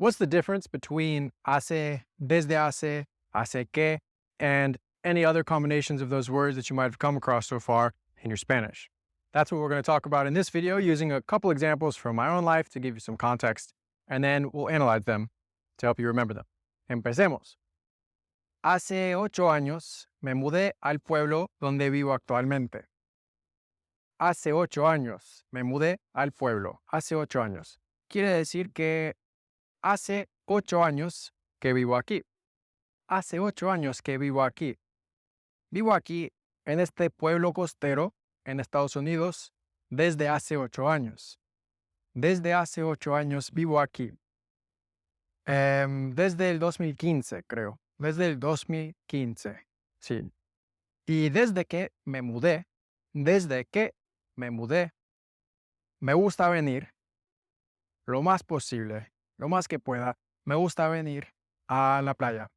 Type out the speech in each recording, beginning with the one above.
What's the difference between hace, desde hace, hace que, and any other combinations of those words that you might have come across so far in your Spanish? That's what we're going to talk about in this video, using a couple examples from my own life to give you some context, and then we'll analyze them to help you remember them. Empecemos. Hace 8 años me mudé al pueblo donde vivo actualmente. Hace 8 años me mudé al pueblo. Hace 8 años. Quiere decir que hace 8 años que vivo aquí. Hace 8 años que vivo aquí. Vivo aquí en este pueblo costero en Estados Unidos desde hace 8 años. Desde hace 8 años vivo aquí. Desde el 2015, creo. Desde el 2015. Sí. Y desde que me mudé, me gusta venir lo más posible, lo más que pueda, me gusta venir a la playa.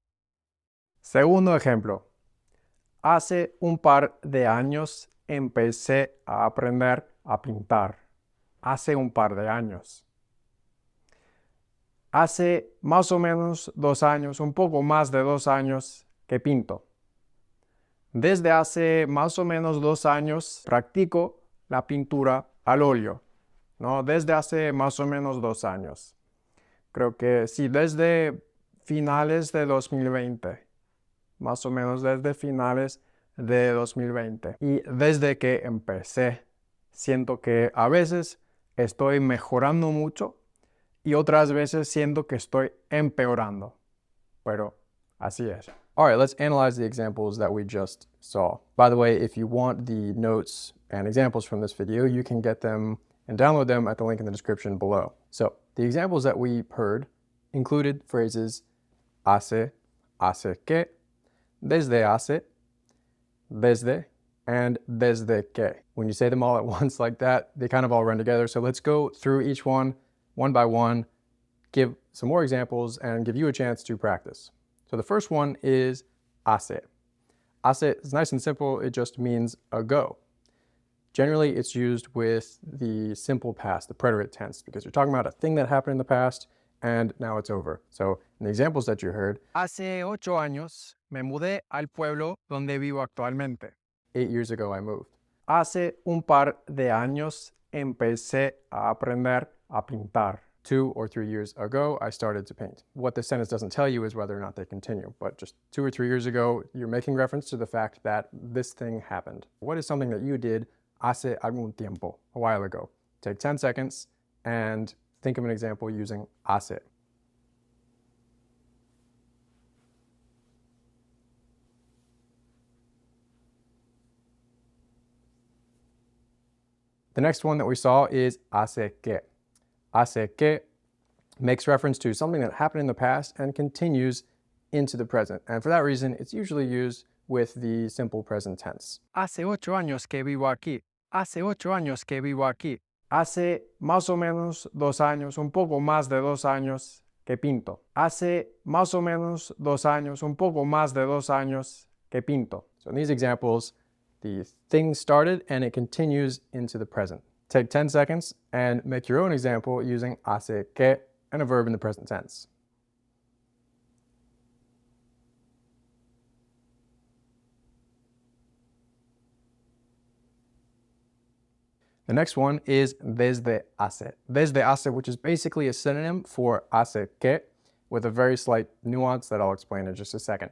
Segundo ejemplo. Hace un par de años empecé a aprender a pintar. Hace un par de años. Hace más o menos 2 años, un poco más de 2 años que pinto. Desde hace más o menos 2 años practico la pintura al óleo, ¿no? Desde hace más o menos 2 años. Creo que sí, desde finales de 2020. Más o menos desde finales de 2020. Y desde que empecé, siento que a veces estoy mejorando mucho y otras veces siento que estoy empeorando. Pero así es. All right, let's analyze the examples that we just saw. By the way, if you want the notes and examples from this video, you can get them and download them at the link in the description below. So, the examples that we heard included phrases hace, hace que, desde hace, desde, and desde que. When you say them all at once like that, they kind of all run together. So let's go through each one by one, give some more examples, and give you a chance to practice. So the first one is hace. Hace is nice and simple. It just means ago. Generally, it's used with the simple past, the preterite tense, because you're talking about a thing that happened in the past and now it's over. So in the examples that you heard, hace 8 años me mudé al pueblo donde vivo actualmente. 8 years ago I moved. Hace un par de años empecé a aprender a pintar. 2 or 3 years ago, I started to paint. What this sentence doesn't tell you is whether or not they continue, but just 2 or 3 years ago, you're making reference to the fact that this thing happened. What is something that you did hace algún tiempo, a while ago? Take 10 seconds and think of an example using hace. The next one that we saw is hace que. Hace que makes reference to something that happened in the past and continues into the present. And for that reason, it's usually used with the simple present tense. Hace 8 años que vivo aquí. Hace 8 años que vivo aquí. Hace más o menos 2 años, un poco más de 2 años que pinto. Hace más o menos 2 años, un poco más de 2 años que pinto. So in these examples, the thing started and it continues into the present. Take 10 seconds and make your own example using hace que and a verb in the present tense. The next one is desde hace. Desde hace, which is basically a synonym for hace que, with a very slight nuance that I'll explain in just a second.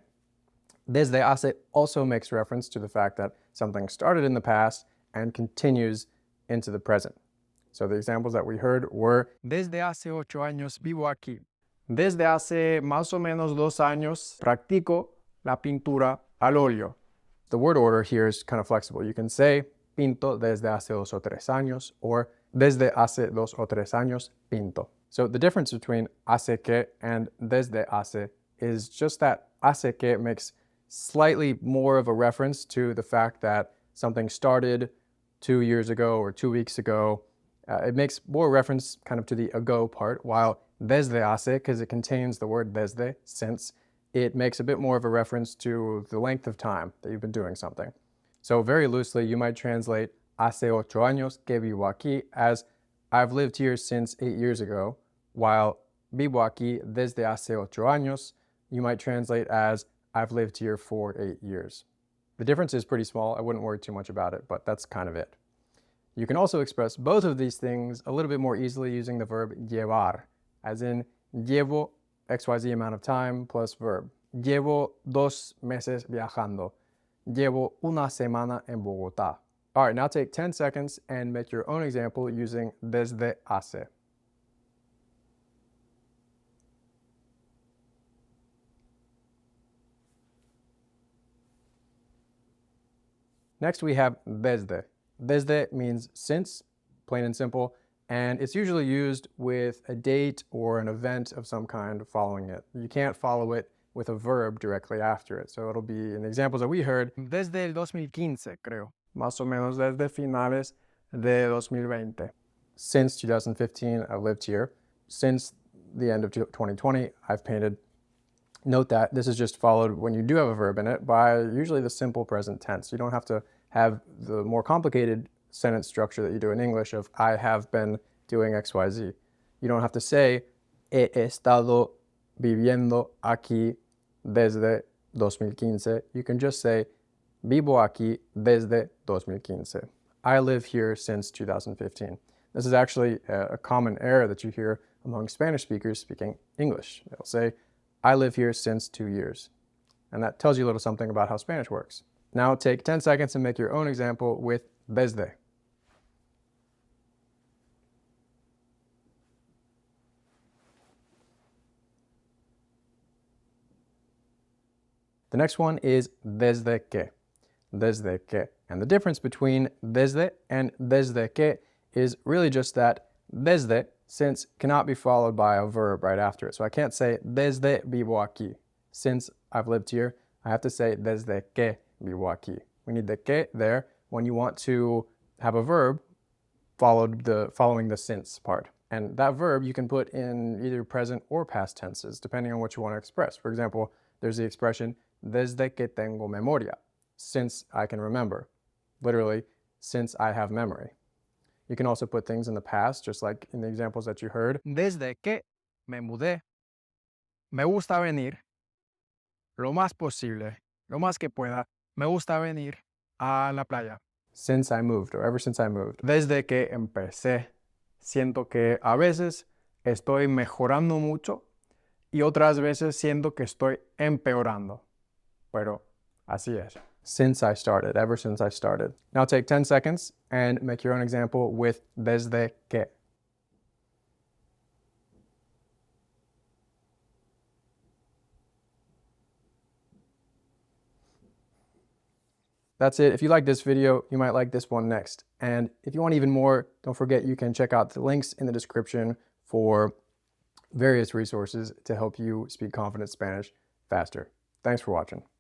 Desde hace also makes reference to the fact that something started in the past and continues into the present. So the examples that we heard were desde hace 8 años vivo aquí. Desde hace más o menos 2 años practico la pintura al óleo. The word order here is kind of flexible. You can say pinto desde hace 2 o 3 años, or desde hace 2 o 3 años pinto. So the difference between hace que and desde hace is just that hace que makes slightly more of a reference to the fact that something started 2 years ago or 2 weeks ago. It makes more reference kind of to the ago part, while desde hace, because it contains the word desde, since, it makes a bit more of a reference to the length of time that you've been doing something. So very loosely, you might translate hace 8 años que vivo aquí as I've lived here since 8 years ago, while vivo aquí desde hace 8 años, you might translate as I've lived here for 8 years. The difference is pretty small. I wouldn't worry too much about it, but that's kind of it. You can also express both of these things a little bit more easily using the verb llevar, as in llevo XYZ amount of time plus verb. Llevo 2 meses viajando. Llevo una semana en Bogotá. All right, now take 10 seconds and make your own example using desde hace. Next, we have desde. Desde means since, plain and simple, and it's usually used with a date or an event of some kind following it. You can't follow it with a verb directly after it. So it'll be, in the examples that we heard, desde el 2015, creo. Más o menos desde finales de 2020. Since 2015, I've lived here. Since the end of 2020, I've painted. Note that this is just followed, when you do have a verb in it, by usually the simple present tense. You don't have to have the more complicated sentence structure that you do in English of I have been doing XYZ. You don't have to say he estado viviendo aquí desde 2015. You can just say vivo aquí desde 2015. I live here since 2015. This is actually a common error that you hear among Spanish speakers speaking English. They'll say, I live here since 2 years. And that tells you a little something about how Spanish works. Now take 10 seconds and make your own example with desde. The next one is desde que. Desde que. And the difference between desde and desde que is really just that desde, since, cannot be followed by a verb right after it. So I can't say desde vivo aquí. Since I've lived here, I have to say desde que vivo aquí. We need the que there when you want to have a verb following the since part. And that verb you can put in either present or past tenses, depending on what you want to express. For example, there's the expression desde que tengo memoria, since I can remember. Literally, since I have memory. You can also put things in the past, just like in the examples that you heard. Desde que me mudé, me gusta venir, lo más posible, lo más que pueda, me gusta venir a la playa. Since I moved, or ever since I moved. Desde que empecé, siento que a veces estoy mejorando mucho y otras veces siento que estoy empeorando. Pero así es. Since I started, ever since I started. Now take 10 seconds and make your own example with desde que. That's it. If you like this video, you might like this one next. And if you want even more, don't forget you can check out the links in the description for various resources to help you speak confident Spanish faster. Thanks for watching.